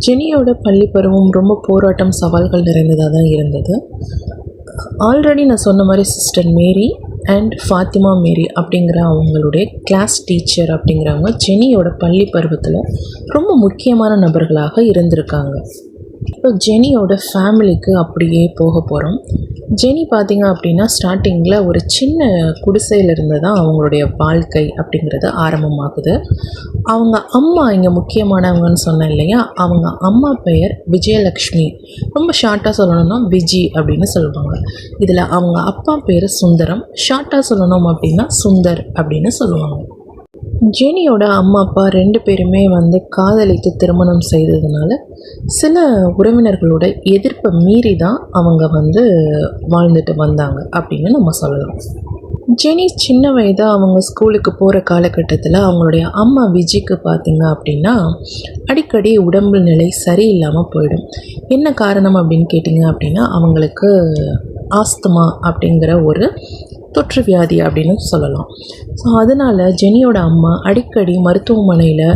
ஜெனியோட பள்ளி பருவம் ரொம்ப போராட்டம் சவால்கள் நிறைந்ததாக தான் இருந்தது. ஆல்ரெடி நான் சொன்ன மாதிரி சிஸ்டர் மேரி அண்ட் ஃபாத்திமா மேரி அப்படிங்கிற அவங்களுடைய கிளாஸ் டீச்சர் அப்படிங்கிறவங்க ஜெனியோட பள்ளி பருவத்தில் ரொம்ப முக்கியமான நபர்களாக இருந்திருக்காங்க. இப்போ ஜெனியோட ஃபேமிலிக்கு அப்படியே போக போகிறோம். ஜெனி பார்த்திங்க அப்படின்னா ஸ்டார்டிங்கில் ஒரு சின்ன குடிசையிலிருந்து தான் அவங்களுடைய வாழ்க்கை அப்படிங்கிறது ஆரம்பமாகுது. அவங்க அம்மா இங்கே முக்கியமானவங்கன்னு சொன்னேன் இல்லையா, அவங்க அம்மா பெயர் விஜயலக்ஷ்மி. ரொம்ப ஷார்ட்டாக சொல்லணும்னா விஜி அப்படின்னு சொல்லுவாங்க. இதில் அவங்க அப்பா பேர் சுந்தரம். ஷார்ட்டாக சொல்லணும் அப்படின்னா சுந்தர் அப்படின்னு சொல்லுவாங்க. ஜெனியோட அம்மா அப்பா 2 பேருமே காதலித்து திருமணம் செய்ததுனால சில உறவினர்களோட எதிர்ப்பை மீறி தான் அவங்க வாழ்ந்துட்டு வந்தாங்க அப்படின்னு நம்ம சொல்லலாம். ஜெனி சின்ன வயதாக அவங்க ஸ்கூலுக்கு போகிற காலகட்டத்தில் அவங்களுடைய அம்மா விஜிக்கு பார்த்திங்க அப்படின்னா அடிக்கடி உடம்பு நிலை சரியில்லாமல் போயிடும். என்ன காரணம் அப்படின்னு கேட்டிங்க அப்படின்னா அவங்களுக்கு ஆஸ்துமா அப்படிங்கிற ஒரு தொற்று வியாதி அப்படின்னு சொல்லலாம். ஸோ அதனால் ஜெனியோட அம்மா அடிக்கடி மருத்துவமனையில்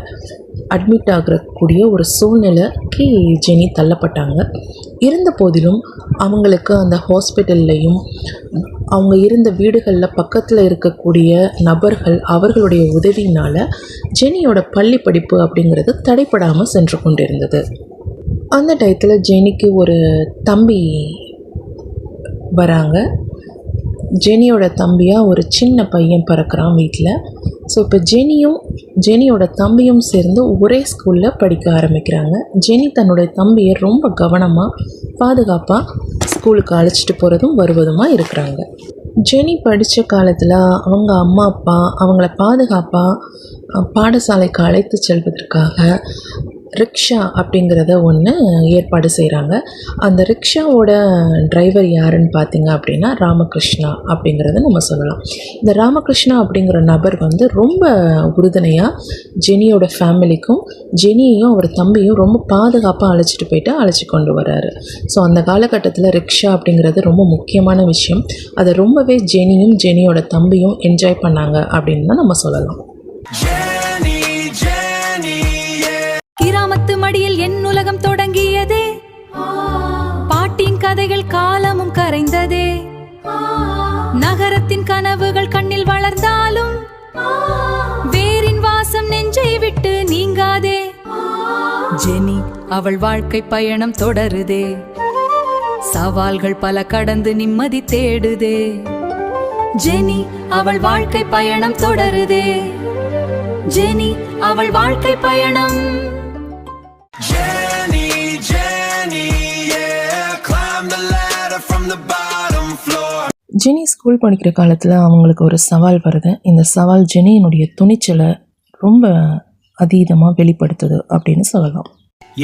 அட்மிட் ஆகக்கூடிய ஒரு சூழ்நிலைக்கு ஜெனி தள்ளப்பட்டாங்க. இருந்த போதிலும் அவங்களுக்கு அந்த ஹாஸ்பிட்டல்லையும் அவங்க இருந்த வீடுகளில் பக்கத்தில் இருக்கக்கூடிய நபர்கள் அவர்களுடைய உதவியினால் ஜெனியோட பள்ளி படிப்பு அப்படிங்கிறது தடைப்படாமல் சென்று கொண்டிருந்தது. அந்த டயத்தில் ஜெனிக்கு ஒரு தம்பி வராங்க. ஜெனியோட தம்பியாக ஒரு சின்ன பையன் பிறக்கிறான் வீட்டில். ஸோ இப்போ ஜெனியோட தம்பியும் சேர்ந்து ஒரே ஸ்கூலில் படிக்க ஆரம்பிக்கிறாங்க. ஜெனி தன்னுடைய தம்பியை ரொம்ப கவனமாக பாதுகாப்பாக ஸ்கூலுக்கு அழைச்சிட்டு போகிறதும் வருவதுமாக இருக்கிறாங்க. ஜெனி படித்த காலத்தில் அவங்க அம்மா அப்பா அவங்கள பாதுகாப்பாக பாடசாலைக்கு அழைத்து செல்வதற்காக ரிக்ஷா அப்படிங்கிறத ஒன்று ஏற்பாடு செய்கிறாங்க. அந்த ரிக்ஷாவோட டிரைவர் யாருன்னு பார்த்திங்க அப்படின்னா ராமகிருஷ்ணா அப்படிங்கிறத நம்ம சொல்லலாம். இந்த ராமகிருஷ்ணா அப்படிங்கிற நபர் ரொம்ப உறுதுணையாக ஜெனியோட ஃபேமிலிக்கும் ஜெனியையும் அவர் தம்பியும் ரொம்ப பாதுகாப்பாக அழைச்சி கொண்டு வர்றாரு. ஸோ அந்த காலகட்டத்தில் ரிக்ஷா அப்படிங்கிறது ரொம்ப முக்கியமான விஷயம். அதை ரொம்பவே ஜெனியும் ஜெனியோட தம்பியும் என்ஜாய் பண்ணாங்க அப்படின்னு தான் நம்ம சொல்லலாம். கிராமத்து மடியில் என் உலகம் தொடங்கியதே, பாட்டின் கதைகள் காலமும் கரைந்ததே, நகரத்தின் கனவுகள் கண்ணில் வளர்ந்தாலும் வேரின் வாசம் நெஞ்சை விட்டு நீங்காதே. ஜெனி அவள் வாழ்க்கை பயணம் தொடருதே, சவால்கள் பல கடந்து நிம்மதி தேடுதே. ஜெனி அவள் வாழ்க்கை பயணம் தொடருதே, ஜெனி அவள் வாழ்க்கை பயணம். ஜெனி ஸ்கூல் படிக்கிற காலத்தில் அவங்களுக்கு ஒரு சவால் வருது. இந்த சவால் ஜெனியினுடைய துணிச்சலை ரொம்ப அதீதமாக வெளிப்படுத்துது அப்படின்னு சொல்லலாம்.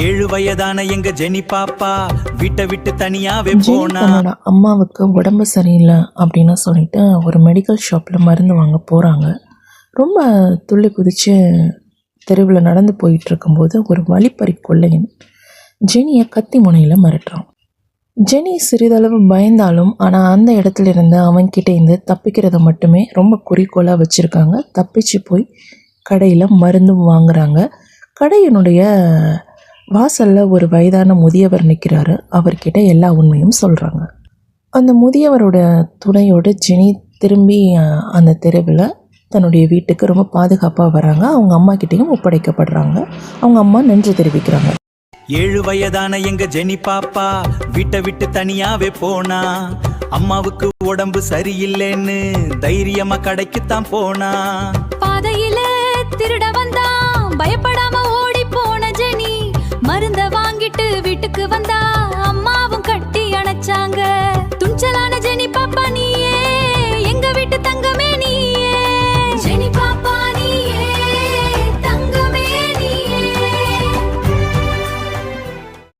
7 வயதான எங்க ஜெனி பாப்பா வீட்டை விட்டு தனியாவே போனா. தன்னோட அம்மாவுக்கு உடம்பு சரியில்லை அப்படின்னு சொல்லிட்டு ஒரு மெடிக்கல் ஷாப்பில் மருந்து வாங்க போகிறாங்க. ரொம்ப துள்ளி குதித்து தெருவில் நடந்து போயிட்டு இருக்கும்போது ஒரு வழிப்பறி கொள்ளையன் ஜெனியை கத்தி முனையில் மிரட்டுறான். ஜெனி சிறிதளவு பயந்தாலும் ஆனால் அந்த இடத்துல இருந்து அவன்கிட்டேருந்து தப்பிக்கிறத மட்டுமே ரொம்ப குறிக்கோளாக வச்சுருக்காங்க. தப்பிச்சு போய் கடையில் மருந்து வாங்குறாங்க. கடையினுடைய வாசலில் ஒரு வயதான முதியவர் நிற்கிறாரு. அவர்கிட்ட எல்லா உண்மையும் சொல்கிறாங்க. அந்த முதியவரோட துணையோடு ஜெனி திரும்பி அந்த தெருவில் தன்னுடைய வீட்டுக்கு ரொம்ப பாதுகாப்பாக வராங்க. அவங்க அம்மா கிட்டேயும் ஒப்படைக்கப்படுறாங்க. அவங்க அம்மா நன்றி தெரிவிக்கிறாங்க. 7 வயதான எங்க ஜெனி பாப்பா வீட்டை விட்டு தனியாவே போனா. அம்மாவுக்கு உடம்பு சரியில்லைன்னு தைரியமா கடைக்குத்தான் போனா. பாதையில திருட வந்த